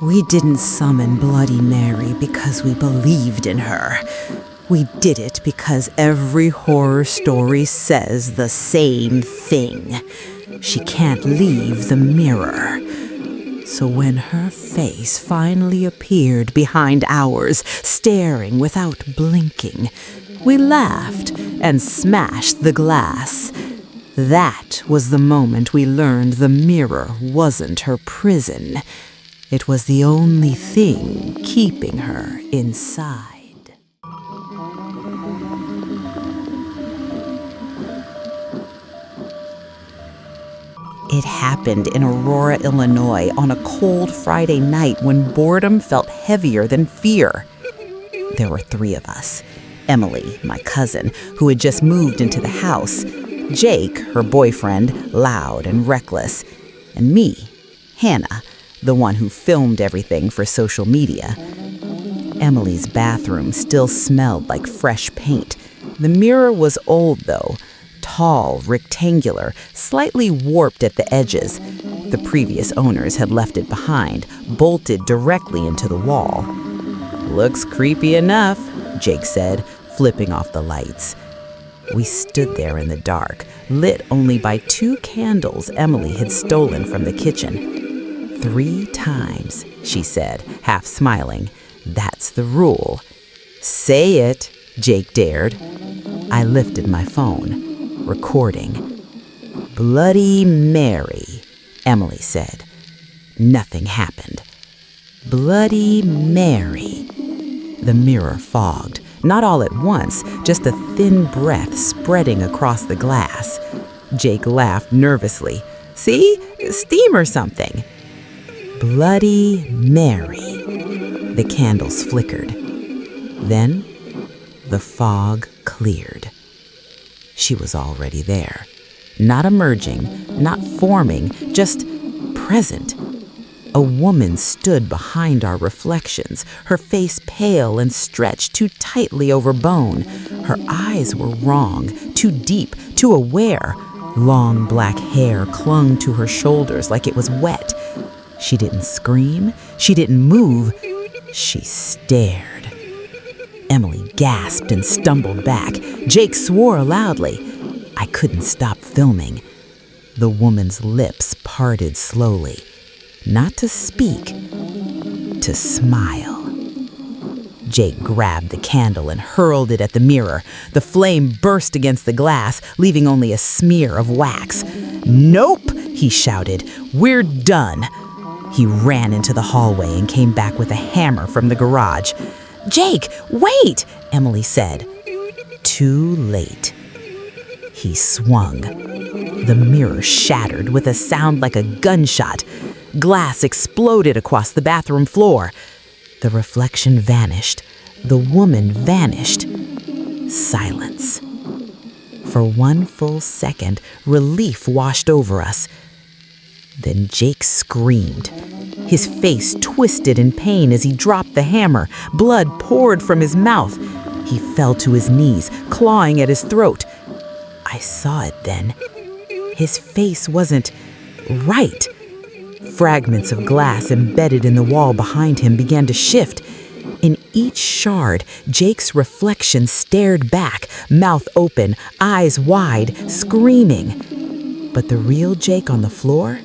We didn't summon Bloody Mary because we believed in her. We did it because every horror story says the same thing. She can't leave the mirror. So when her face finally appeared behind ours, staring without blinking, we laughed and smashed the glass. That was the moment we learned the mirror wasn't her prison. It was the only thing keeping her inside. It happened in Aurora, Illinois, on a cold Friday night when boredom felt heavier than fear. There were 3 of us. Emily, my cousin, who had just moved into the house. Jake, her boyfriend, loud and reckless. And me, Hannah, the one who filmed everything for social media. Emily's bathroom still smelled like fresh paint. The mirror was old, though. Tall, rectangular, slightly warped at the edges. The previous owners had left it behind, bolted directly into the wall. "Looks creepy enough," Jake said, flipping off the lights. We stood there in the dark, lit only by 2 candles Emily had stolen from the kitchen. 3 times, she said, half smiling. "That's the rule." "Say it," Jake dared. I lifted my phone. Recording. "Bloody Mary," Emily said. Nothing happened. "Bloody Mary." The mirror fogged, not all at once, just a thin breath spreading across the glass. Jake laughed nervously. "See? Steam or something." "Bloody Mary." The candles flickered. Then the fog cleared. She was already there. Not emerging, not forming, just present. A woman stood behind our reflections, her face pale and stretched too tightly over bone. Her eyes were wrong, too deep, too aware. Long black hair clung to her shoulders like it was wet. She didn't scream. She didn't move. She stared. Emily gasped and stumbled back. Jake swore loudly. I couldn't stop filming. The woman's lips parted slowly. Not to speak, to smile. Jake grabbed the candle and hurled it at the mirror. The flame burst against the glass, leaving only a smear of wax. "Nope," he shouted. "We're done." He ran into the hallway and came back with a hammer from the garage. "Jake, wait," Emily said. Too late. He swung. The mirror shattered with a sound like a gunshot. Glass exploded across the bathroom floor. The reflection vanished. The woman vanished. Silence. For 1 full second, relief washed over us. Then Jake screamed. His face twisted in pain as he dropped the hammer. Blood poured from his mouth. He fell to his knees, clawing at his throat. I saw it then. His face wasn't right. Fragments of glass embedded in the wall behind him began to shift. In each shard, Jake's reflection stared back, mouth open, eyes wide, screaming. But the real Jake on the floor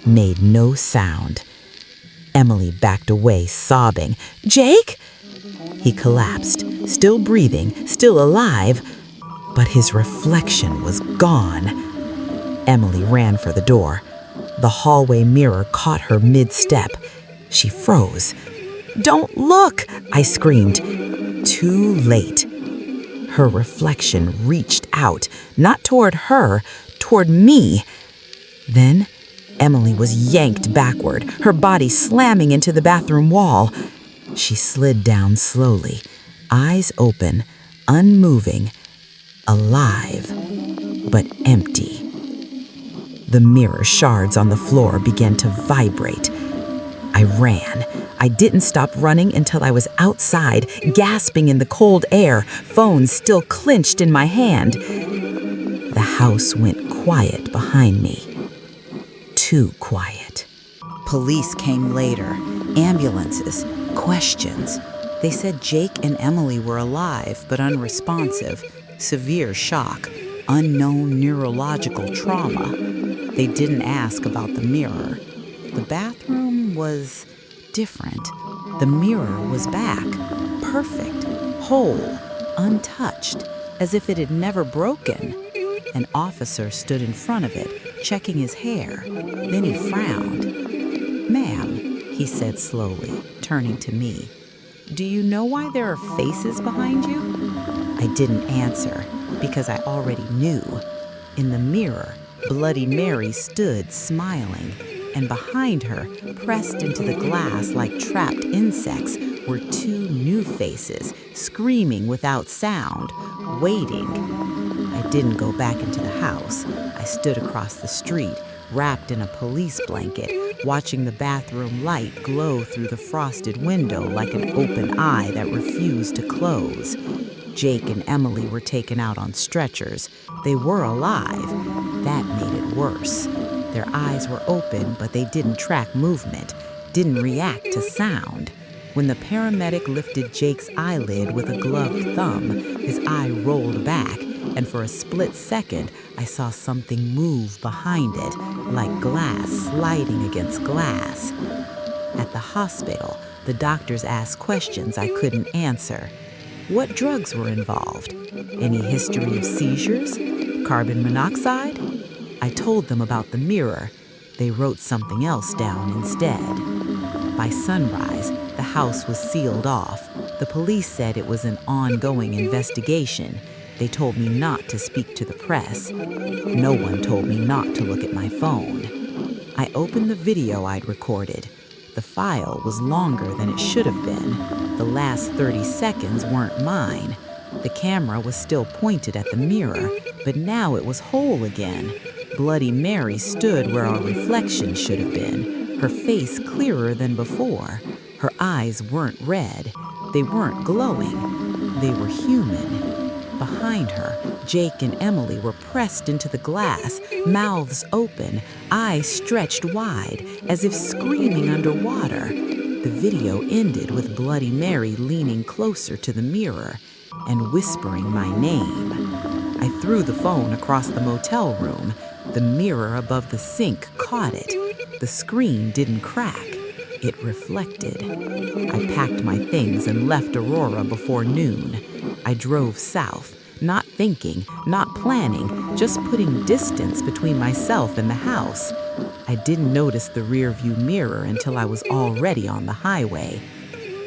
made no sound. Emily backed away, sobbing. "Jake?" He collapsed, still breathing, still alive, but his reflection was gone. Emily ran for the door. The hallway mirror caught her mid-step. She froze. "Don't look!" I screamed. Too late. Her reflection reached out, not toward her, toward me. Then Emily was yanked backward, her body slamming into the bathroom wall. She slid down slowly, eyes open, unmoving, alive, but empty. The mirror shards on the floor began to vibrate. I ran. I didn't stop running until I was outside, gasping in the cold air, phone still clenched in my hand. The house went quiet behind me. Too quiet. Police came later. Ambulances, questions. They said Jake and Emily were alive but unresponsive, severe shock, unknown neurological trauma. They didn't ask about the mirror. The bathroom was different. The mirror was back, perfect, whole, untouched, as if it had never broken. An officer stood in front of it, checking his hair. Then he frowned. "Ma'am," he said slowly, turning to me, "do you know why there are faces behind you?" I didn't answer, because I already knew. In the mirror, Bloody Mary stood smiling, and behind her, pressed into the glass like trapped insects, were two new faces, screaming without sound, waiting. I didn't go back into the house. I stood across the street, wrapped in a police blanket, watching the bathroom light glow through the frosted window like an open eye that refused to close. Jake and Emily were taken out on stretchers. They were alive. That made it worse. Their eyes were open, but they didn't track movement, didn't react to sound. When the paramedic lifted Jake's eyelid with a gloved thumb, his eye rolled back, and for a split second, I saw something move behind it, like glass sliding against glass. At the hospital, the doctors asked questions I couldn't answer. What drugs were involved? Any history of seizures? Carbon monoxide? I told them about the mirror. They wrote something else down instead. By sunrise, the house was sealed off. The police said it was an ongoing investigation. They told me not to speak to the press. No one told me not to look at my phone. I opened the video I'd recorded. The file was longer than it should have been. The last 30 seconds weren't mine. The camera was still pointed at the mirror, but now it was whole again. Bloody Mary stood where our reflection should have been, her face clearer than before. Her eyes weren't red. They weren't glowing. They were human. Behind her, Jake and Emily were pressed into the glass, mouths open, eyes stretched wide, as if screaming underwater. The video ended with Bloody Mary leaning closer to the mirror and whispering my name. I threw the phone across the motel room. The mirror above the sink caught it. The screen didn't crack. It reflected. I packed my things and left Aurora before noon. I drove south, not thinking, not planning, just putting distance between myself and the house. I didn't notice the rearview mirror until I was already on the highway.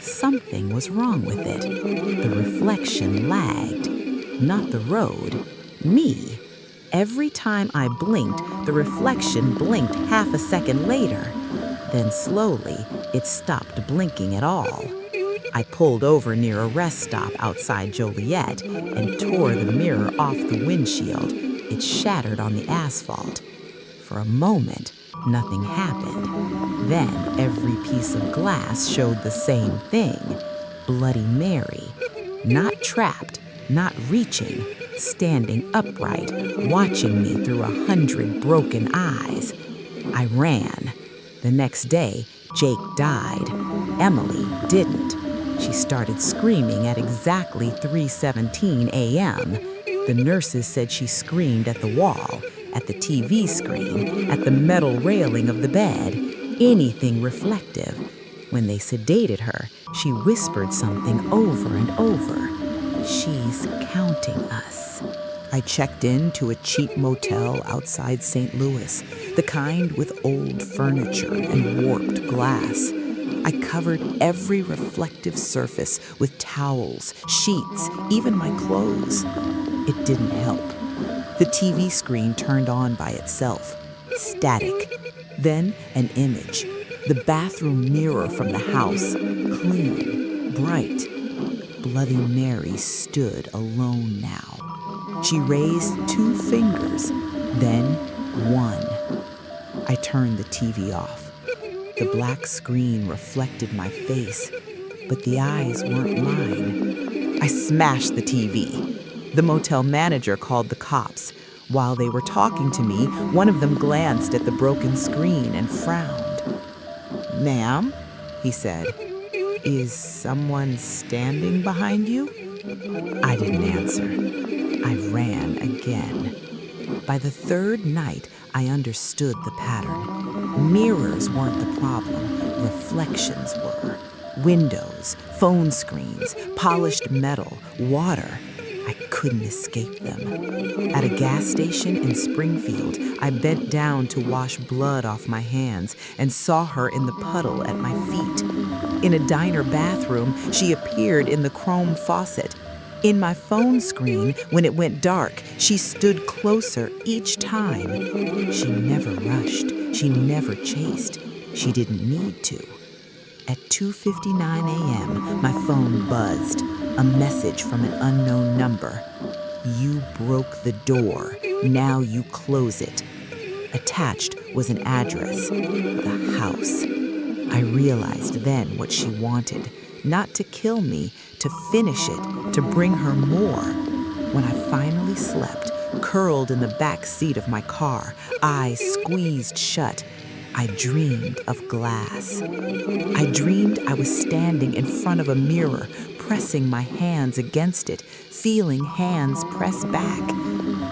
Something was wrong with it. The reflection lagged. Not the road, me. Every time I blinked, the reflection blinked half a second later. Then slowly, it stopped blinking at all. I pulled over near a rest stop outside Joliet and tore the mirror off the windshield. It shattered on the asphalt. For a moment, nothing happened. Then every piece of glass showed the same thing. Bloody Mary. Not trapped, not reaching, standing upright, watching me through 100 broken eyes. I ran. The next day, Jake died. Emily didn't. She started screaming at exactly 3:17 a.m. The nurses said she screamed at the wall, at the TV screen, at the metal railing of the bed, anything reflective. When they sedated her, she whispered something over and over. She's counting us. I checked into a cheap motel outside St. Louis, the kind with old furniture and warped glass. I covered every reflective surface with towels, sheets, even my clothes. It didn't help. The TV screen turned on by itself, static. Then an image, the bathroom mirror from the house, clean, bright. Bloody Mary stood alone now. She raised 2 fingers, then 1. I turned the TV off. The black screen reflected my face, but the eyes weren't mine. I smashed the TV. The motel manager called the cops. While they were talking to me, one of them glanced at the broken screen and frowned. "Ma'am?" he said. Is someone standing behind you? I didn't answer. I ran again. By the third night, I understood the pattern. Mirrors weren't the problem, reflections were. Windows, phone screens, polished metal, water. I couldn't escape them. At a gas station in Springfield, I bent down to wash blood off my hands and saw her in the puddle at my feet. In a diner bathroom, she appeared in the chrome faucet. In my phone screen, when it went dark, she stood closer each time. She never rushed. She never chased. She didn't need to. At 2:59 a.m., my phone buzzed. A message from an unknown number. You broke the door. Now you close it. Attached was an address. The house. I realized then what she wanted. Not to kill me, to finish it, to bring her more. When I finally slept, curled in the back seat of my car, eyes squeezed shut, I dreamed of glass. I dreamed I was standing in front of a mirror, pressing my hands against it, feeling hands press back.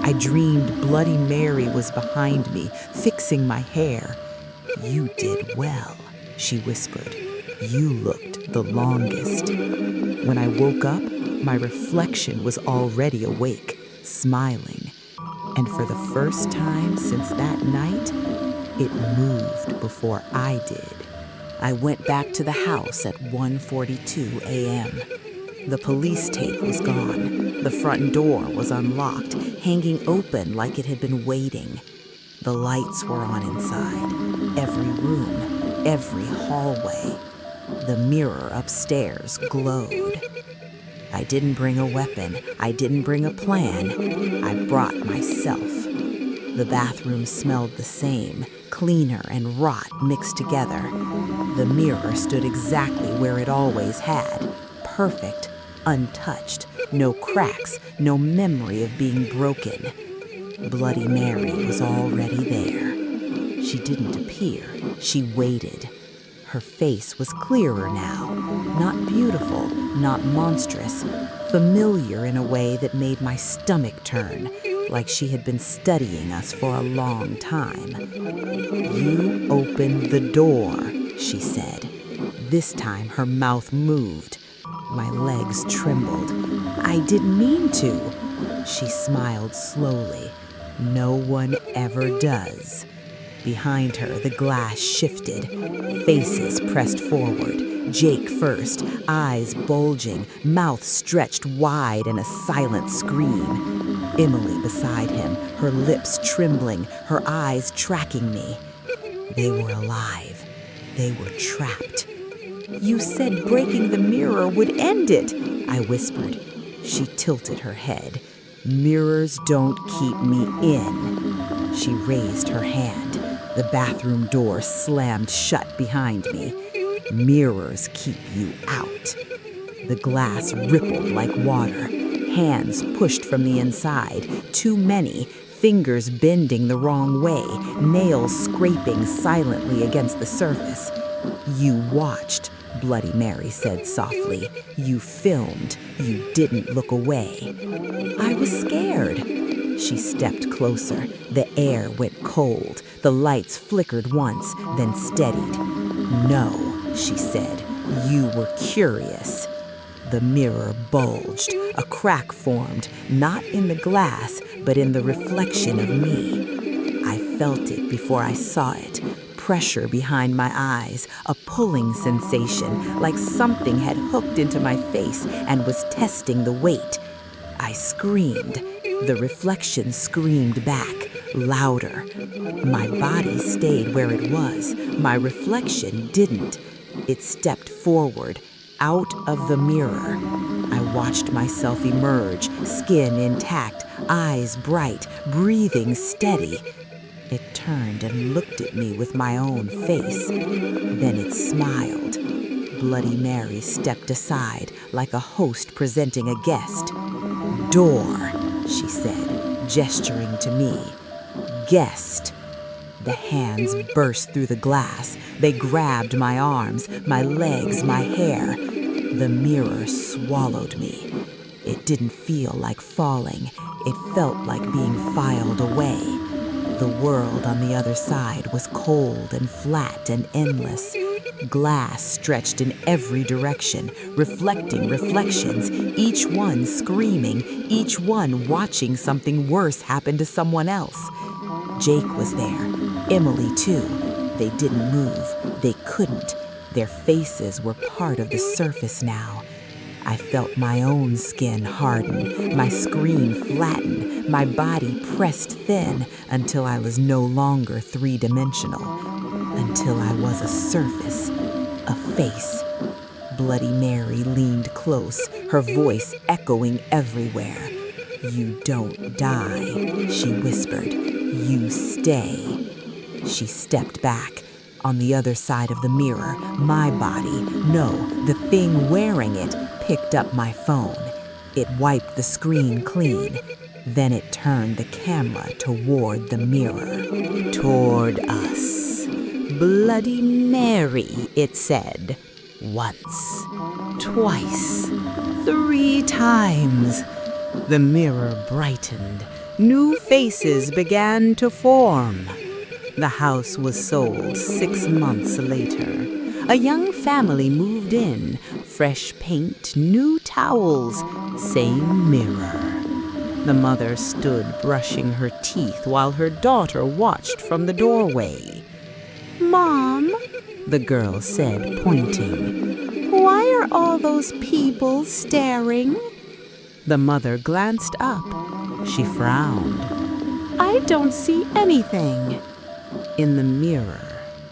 I dreamed Bloody Mary was behind me, fixing my hair. You did well, she whispered. You looked the longest. When I woke up, my reflection was already awake, smiling. And for the first time since that night, it moved before I did. I went back to the house at 1:42 a.m. The police tape was gone. The front door was unlocked, hanging open like it had been waiting. The lights were on inside, every room, every hallway. The mirror upstairs glowed. I didn't bring a weapon. I didn't bring a plan. I brought myself. The bathroom smelled the same, cleaner and rot mixed together. The mirror stood exactly where it always had, perfect, untouched, no cracks, no memory of being broken. Bloody Mary was already there. She didn't appear. She waited. Her face was clearer now, not beautiful, not monstrous, familiar in a way that made my stomach turn, like she had been studying us for a long time. You opened the door, she said. This time her mouth moved. My legs trembled. I didn't mean to. She smiled slowly. No one ever does. Behind her, the glass shifted. Faces pressed forward. Jake first, eyes bulging, mouth stretched wide in a silent scream. Emily beside him, her lips trembling, her eyes tracking me. They were alive. They were trapped. You said breaking the mirror would end it, I whispered. She tilted her head. Mirrors don't keep me in. She raised her hand. The bathroom door slammed shut behind me. Mirrors keep you out. The glass rippled like water. Hands pushed from the inside. Too many. Fingers bending the wrong way. Nails scraping silently against the surface. You watched, Bloody Mary said softly. You filmed. You didn't look away. I was scared. She stepped closer. The air went cold. The lights flickered once, then steadied. No, she said. You were curious. The mirror bulged. A crack formed, not in the glass, but in the reflection of me. I felt it before I saw it. Pressure behind my eyes, a pulling sensation, like something had hooked into my face and was testing the weight. I screamed. The reflection screamed back, louder. My body stayed where it was. My reflection didn't. It stepped forward, out of the mirror. I watched myself emerge, skin intact, eyes bright, breathing steady. It turned and looked at me with my own face. Then it smiled. Bloody Mary stepped aside like a host presenting a guest. Door, she said, gesturing to me. Guest. The hands burst through the glass. They grabbed my arms, my legs, my hair. The mirror swallowed me. It didn't feel like falling. It felt like being filed away. The world on the other side was cold and flat and endless. Glass stretched in every direction, reflecting reflections, each one screaming, each one watching something worse happen to someone else. Jake was there, Emily too. They didn't move, they couldn't. Their faces were part of the surface now. I felt my own skin harden, my screen flatten, my body pressed thin until I was no longer three-dimensional, until I was a surface, a face. Bloody Mary leaned close, her voice echoing everywhere. "You don't die," she whispered. "You stay." She stepped back. On the other side of the mirror, my body, no, the thing wearing it, picked up my phone. It wiped the screen clean. Then it turned the camera toward the mirror, toward us. "Bloody Mary," it said. Once, twice, 3 times. The mirror brightened. New faces began to form. The house was sold 6 months later. A young family moved in. Fresh paint, new towels, same mirror. The mother stood brushing her teeth while her daughter watched from the doorway. "Mom," the girl said, pointing, "why are all those people staring?" The mother glanced up. She frowned. "I don't see anything." In the mirror,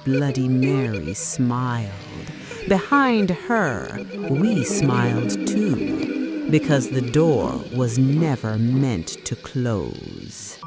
Bloody Mary smiled. Behind her, we smiled too, because the door was never meant to close.